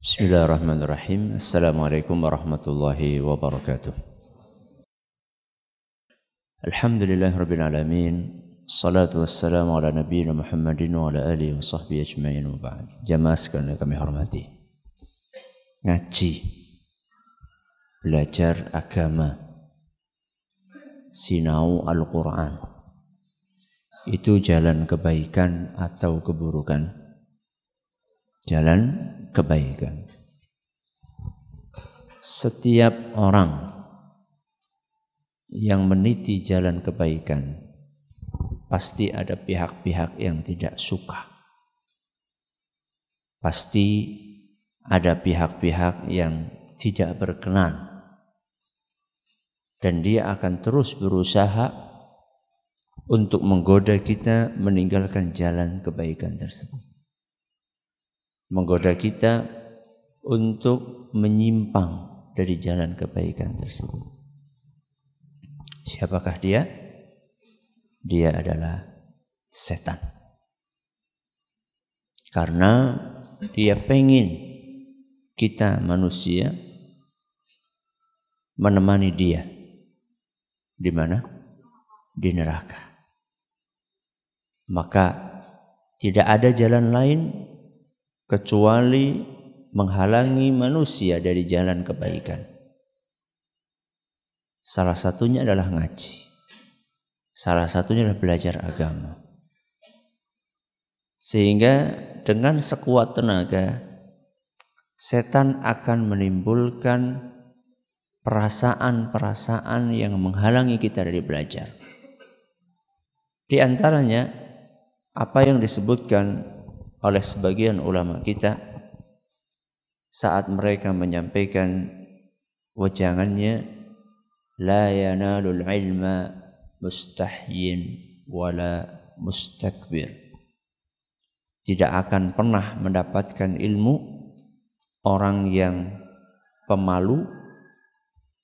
Bismillahirrahmanirrahim. Assalamualaikum warahmatullahi wabarakatuh. Alhamdulillahirabbil alamin. Salatu wassalamu ala nabiyyina Muhammadin wa ala alihi wa sahbihi ajma'in wa ba'd. Jamaah sekalian kami hormati. Ngaji, belajar agama, sinau Al-Qur'an. Itu jalan kebaikan atau keburukan? Jalan kebaikan. Setiap orang yang meniti jalan kebaikan pasti ada pihak-pihak yang tidak suka. Pasti ada pihak-pihak yang tidak berkenan. Dan dia akan terus berusaha untuk menggoda kita meninggalkan jalan kebaikan tersebut. Menggoda kita untuk menyimpang dari jalan kebaikan tersebut. Siapakah dia? Dia adalah setan. Karena dia pengen kita manusia menemani dia. Di mana? Di neraka. Maka tidak ada jalan lain kecuali menghalangi manusia dari jalan kebaikan. Salah satunya adalah ngaji. Salah satunya adalah belajar agama. Sehingga dengan sekuat tenaga, setan akan menimbulkan perasaan-perasaan yang menghalangi kita dari belajar. Di antaranya, apa yang disebutkan oleh sebagian ulama kita saat mereka menyampaikan wejangannya, la yanalul ilma mustahyin wala mustakbir. Tidak akan pernah mendapatkan ilmu orang yang pemalu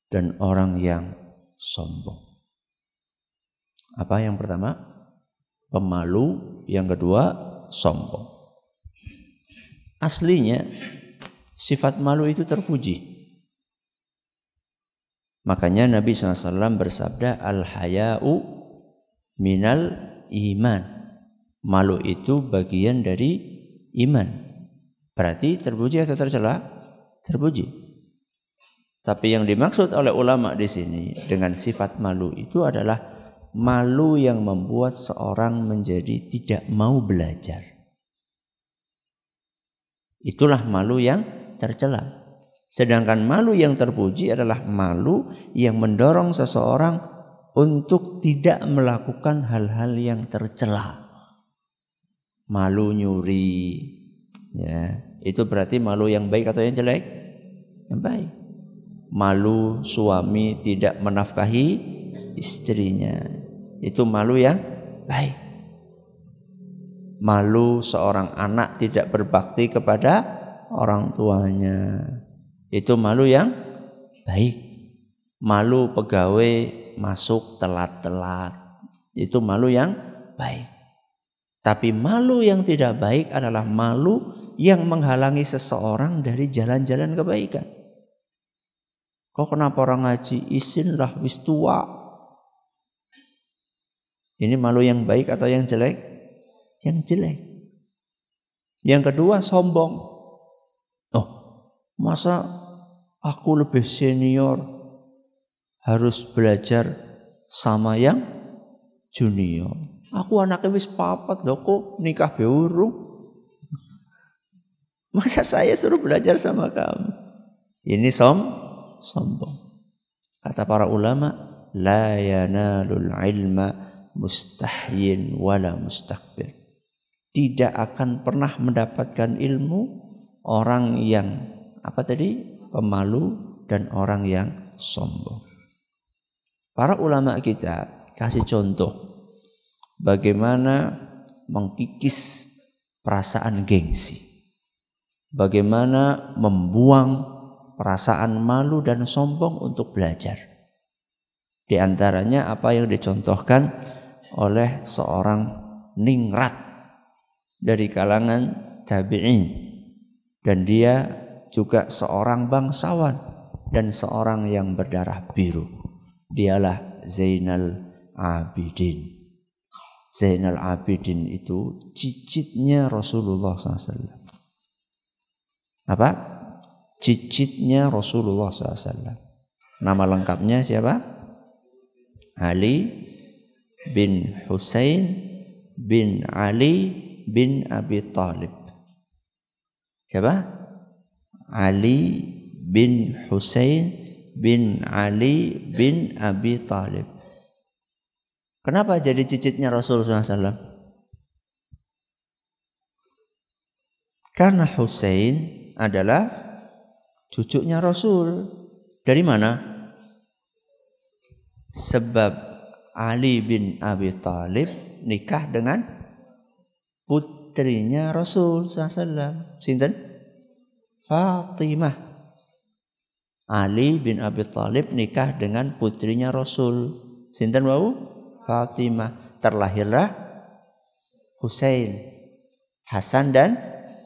dan orang yang sombong. Apa yang pertama? Pemalu. Yang kedua, sombong. Aslinya sifat malu itu terpuji. Makanya Nabi SAW bersabda, al-haya'u minal iman. Malu itu bagian dari iman. Berarti terpuji atau tercela? Terpuji. Tapi yang dimaksud oleh ulama di sini dengan sifat malu itu adalah malu yang membuat seorang menjadi tidak mau belajar. Itulah malu yang tercela. Sedangkan malu yang terpuji adalah malu yang mendorong seseorang untuk tidak melakukan hal-hal yang tercela. Malu nyuri, ya, itu berarti malu yang baik atau yang jelek? Yang baik. Malu suami tidak menafkahi istrinya, itu malu yang baik. Malu seorang anak tidak berbakti kepada orang tuanya, itu malu yang baik. Malu pegawai masuk telat-telat, itu malu yang baik. Tapi malu yang tidak baik adalah malu yang menghalangi seseorang dari jalan-jalan kebaikan. Kok kenapa orang ngaji? Isin lah, wis tua. Ini malu yang baik atau yang jelek? Yang jelek. Yang kedua, sombong. Oh, masa aku lebih senior harus belajar sama yang junior? Aku anaknya wis papat loh, kok nikah beurung. Masa saya suruh belajar sama kamu? Ini sombong. Kata para ulama, la yanalul ilma mustahyin wala mustakbir. Tidak akan pernah mendapatkan ilmu orang yang pemalu dan orang yang sombong. Para ulama kita kasih contoh bagaimana mengkikis perasaan gengsi. Bagaimana membuang perasaan malu dan sombong untuk belajar. Di antaranya apa yang dicontohkan oleh seorang ningrat dari kalangan tabi'in, dan dia juga seorang bangsawan dan seorang yang berdarah biru. Dialah Zainal Abidin. Zainal Abidin itu cicitnya Rasulullah SAW. Apa? Cicitnya Rasulullah SAW. Nama lengkapnya siapa? Ali bin Husain bin Ali bin Abi Thalib. Siapa? Ali bin Husain bin Ali bin Abi Thalib. Kenapa jadi cicitnya Rasulullah SAW? Karena Husain adalah cucunya Rasul. Dari mana? Sebab Ali bin Abi Thalib nikah dengan putrinya Rasul SAW. Sinten? Fatimah. Ali bin Abi Thalib nikah dengan putrinya Rasul. Sinten wau? Fatimah. Terlahirlah Husain, Hasan dan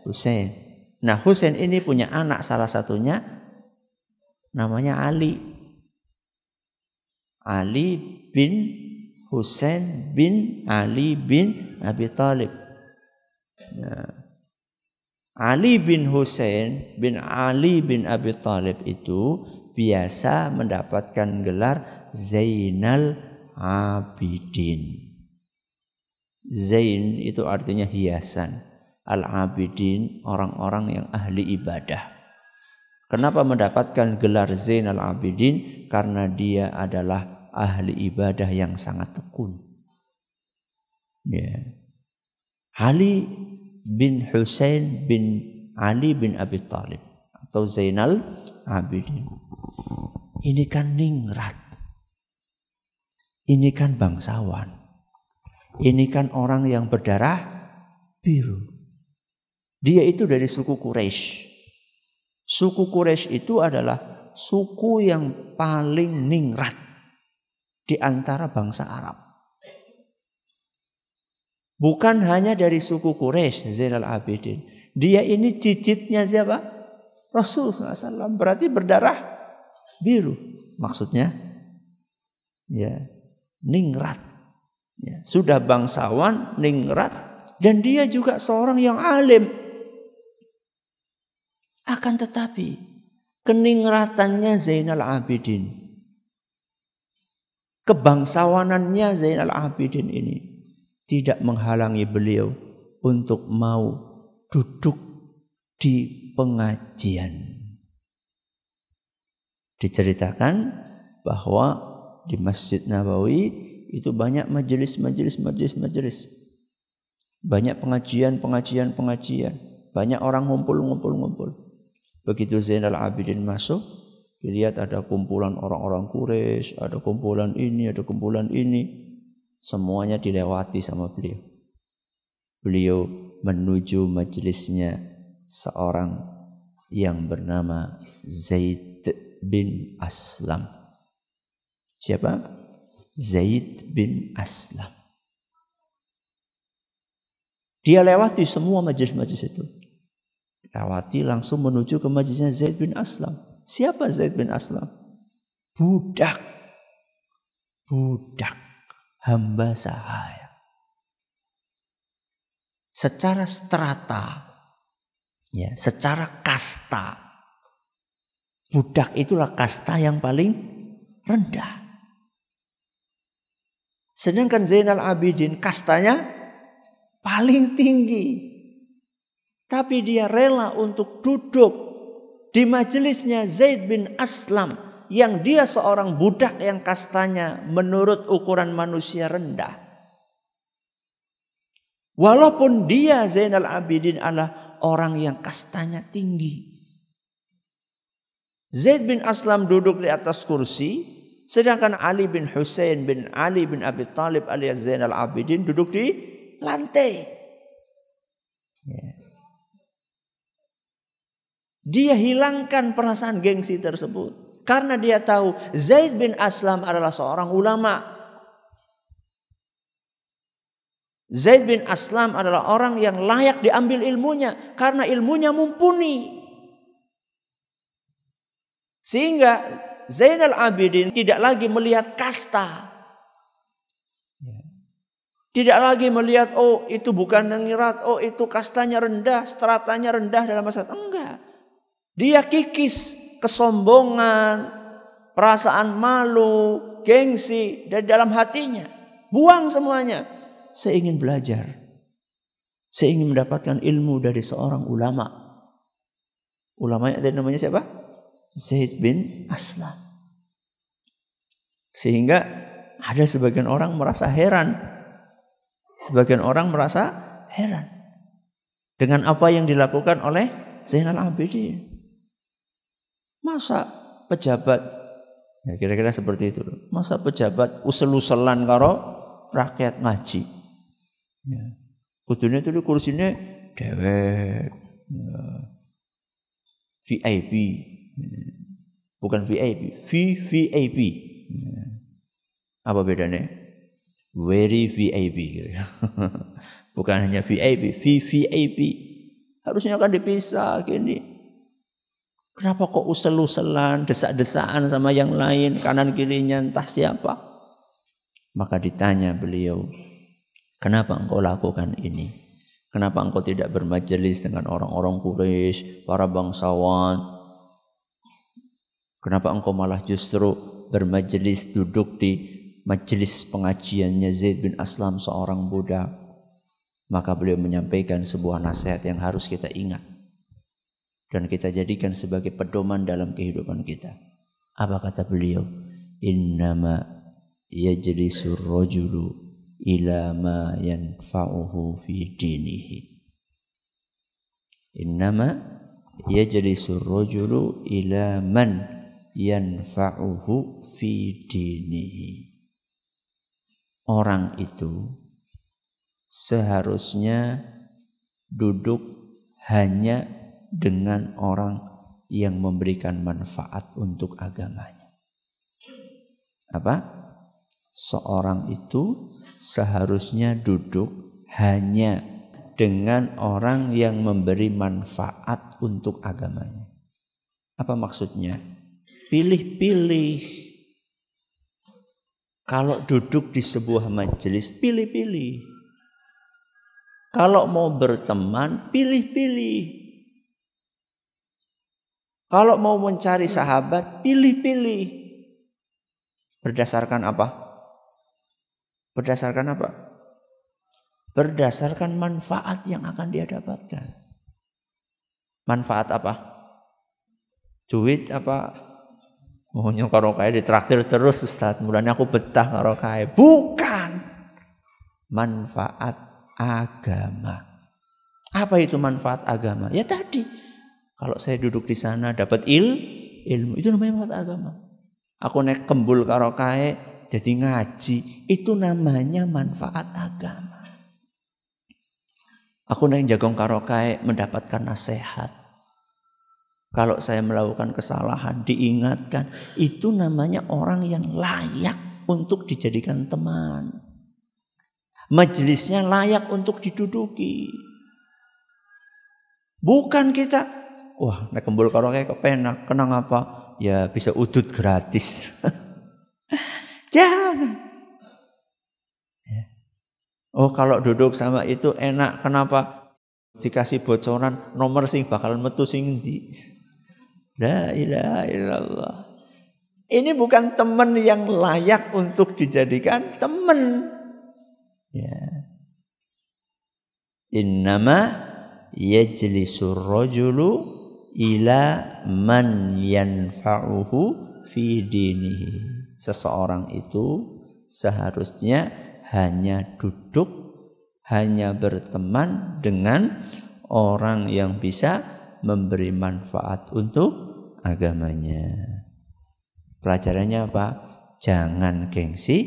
Husain. Nah, Husain ini punya anak, salah satunya namanya Ali. Ali bin Husain bin Ali bin Abi Thalib. Nah, Ali bin Husain bin Ali bin Abi Thalib itu biasa mendapatkan gelar Zainal Abidin. Zain itu artinya hiasan. Al-Abidin orang-orang yang ahli ibadah. Kenapa mendapatkan gelar Zainal Abidin? Karena dia adalah ahli ibadah yang sangat tekun. Ya. Ali bin Husain bin Ali bin Abi Thalib atau Zainal Abidin. Ini kan ningrat. Ini kan bangsawan. Ini kan orang yang berdarah biru. Dia itu dari suku Quraisy. Suku Quraisy itu adalah suku yang paling ningrat di antara bangsa Arab. Bukan hanya dari suku Quraisy, Zainal Abidin. Dia ini cicitnya siapa? Rasulullah SAW. Berarti berdarah biru. Maksudnya, ya, ningrat. Ya, sudah bangsawan, ningrat, dan dia juga seorang yang alim. Akan tetapi keningratannya Zainal Abidin, kebangsawanannya Zainal Abidin ini tidak menghalangi beliau untuk mau duduk di pengajian. Diceritakan bahwa di Masjid Nabawi itu banyak majelis. Banyak pengajian. Banyak orang ngumpul. Begitu Zainal Abidin masuk, dilihat ada kumpulan orang-orang Quraisy, ada kumpulan ini. Semuanya dilewati sama beliau. Beliau menuju majelisnya seorang yang bernama Zaid bin Aslam. Siapa? Zaid bin Aslam. Dia lewati semua majelis itu. Lewati langsung menuju ke majelisnya Zaid bin Aslam. Siapa Zaid bin Aslam? Budak hamba sahaya. Secara strata, ya, secara kasta, budak itulah kasta yang paling rendah. Sedangkan Zainal Abidin kastanya paling tinggi. Tapi dia rela untuk duduk di majelisnya Zaid bin Aslam yang dia seorang budak yang kastanya menurut ukuran manusia rendah. Walaupun dia Zainal Abidin adalah orang yang kastanya tinggi. Zaid bin Aslam duduk di atas kursi. Sedangkan Ali bin Husain bin Ali bin Abi Thalib alias Zainal Abidin duduk di lantai. Ya. Dia hilangkan perasaan gengsi tersebut. Karena dia tahu Zaid bin Aslam adalah seorang ulama. Zaid bin Aslam adalah orang yang layak diambil ilmunya. Karena ilmunya mumpuni. Sehingga Zainal Abidin tidak lagi melihat kasta. Tidak lagi melihat, oh itu bukan ningrat, oh itu kastanya rendah, stratanya rendah dalam masyarakat. Enggak. Dia kikis kesombongan, perasaan malu, gengsi dari dalam hatinya. Buang semuanya. Saya ingin belajar. Saya ingin mendapatkan ilmu dari seorang ulama. Ulamanya ada namanya siapa? Zaid bin Aslam. Sehingga ada sebagian orang merasa heran. Sebagian orang merasa heran dengan apa yang dilakukan oleh Zainal Abidin. Masa pejabat, ya kira-kira seperti itu. Masa pejabat usel-uselan karo rakyat ngaji. Ya. Kudunya itu kursinya dewek, ya. VIP, bukan VIP, VVIP. Ya. Apa bedanya? Very VIP. Bukan hanya VIP, VVIP. Harusnya kan dipisah gini. Kenapa kok usel-uselan, desak-desaan sama yang lain, kanan kirinya entah siapa? Maka ditanya beliau, kenapa engkau lakukan ini? Kenapa engkau tidak bermajelis dengan orang-orang Quraisy, para bangsawan? Kenapa engkau malah justru bermajelis duduk di majelis pengajiannya Zaid bin Aslam, seorang budak? Maka beliau menyampaikan sebuah nasihat yang harus kita ingat dan kita jadikan sebagai pedoman dalam kehidupan kita. Apa kata beliau? Innama yajlisur rajulu ila ma yanfa'uhu fi dinihi. Innama yajlisur rajulu ila man yanfa'uhu fi dinihi. Orang itu seharusnya duduk hanya dengan orang yang memberikan manfaat untuk agamanya. Apa? Seorang itu seharusnya duduk hanya dengan orang yang memberi manfaat untuk agamanya. Apa maksudnya? Pilih-pilih. Kalau duduk di sebuah majelis, pilih-pilih. Kalau mau berteman, pilih-pilih. Kalau mau mencari sahabat, pilih-pilih. Berdasarkan apa? Berdasarkan apa? Berdasarkan manfaat yang akan dia dapatkan. Manfaat apa? Duit apa? Maunya karo kae ditraktir terus Ustaz, mulanya aku betah karo kae. Bukan. Manfaat agama. Apa itu manfaat agama? Ya tadi, kalau saya duduk di sana dapat ilmu, itu namanya manfaat agama. Aku naik kembul karo kae jadi ngaji, itu namanya manfaat agama. Aku naik jagong karo kae mendapatkan nasihat. Kalau saya melakukan kesalahan, diingatkan. Itu namanya orang yang layak untuk dijadikan teman. Majelisnya layak untuk diduduki. Bukan kita, wah nek kembul karo kayak kepenak, kenang apa? Ya bisa udut gratis. Jangan. Oh kalau duduk sama itu enak, kenapa? Dikasih bocoran nomor sing bakal metu sing endi. La ilaha illallah. Ini bukan teman yang layak untuk dijadikan teman. Ya. Innama yajlisur rajulu ila man yanfa'uhu fi dinihi. Seseorang itu seharusnya hanya duduk, hanya berteman dengan orang yang bisa memberi manfaat untuk agamanya. Pelajarannya apa? Jangan gengsi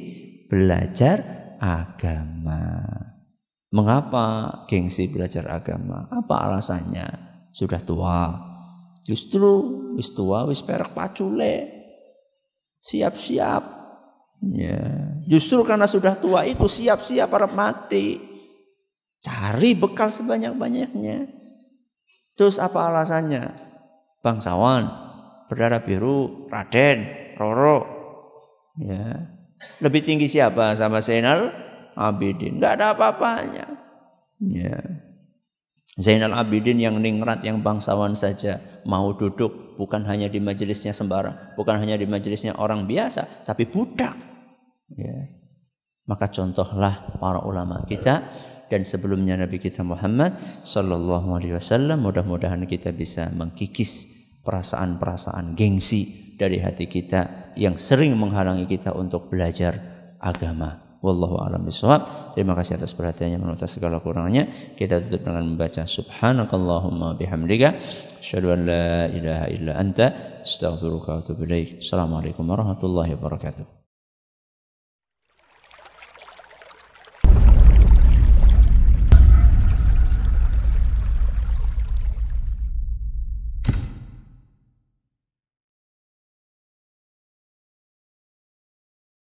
belajar agama. Mengapa gengsi belajar agama? Apa alasannya? Sudah tua. Justru wis tua wis perek pacule. Siap-siap. Ya, justru karena sudah tua itu siap-siap arep mati. Cari bekal sebanyak-banyaknya. Terus apa alasannya? Bangsawan, berdarah biru, Raden, Roro. Ya. Lebih tinggi siapa sama Zainal Abidin? Enggak ada apa-apanya. Ya. Zainal Abidin yang ningrat, yang bangsawan saja mau duduk bukan hanya di majelisnya sembarang, bukan hanya di majelisnya orang biasa, tapi budak. Ya. Maka contohlah para ulama kita dan sebelumnya Nabi kita Muhammad sallallahu alaihi wasallam. Mudah-mudahan kita bisa mengkikis perasaan-perasaan gengsi dari hati kita yang sering menghalangi kita untuk belajar agama. Wallahu a'lam bishawab. Terima kasih atas perhatiannya, menurut segala kurangnya. Kita tutup dengan membaca subhanakallahumma bihamdika asyhadu an la ilaha illa anta astaghfiruka wa atubu ilaik. Assalamualaikum warahmatullahi wabarakatuh.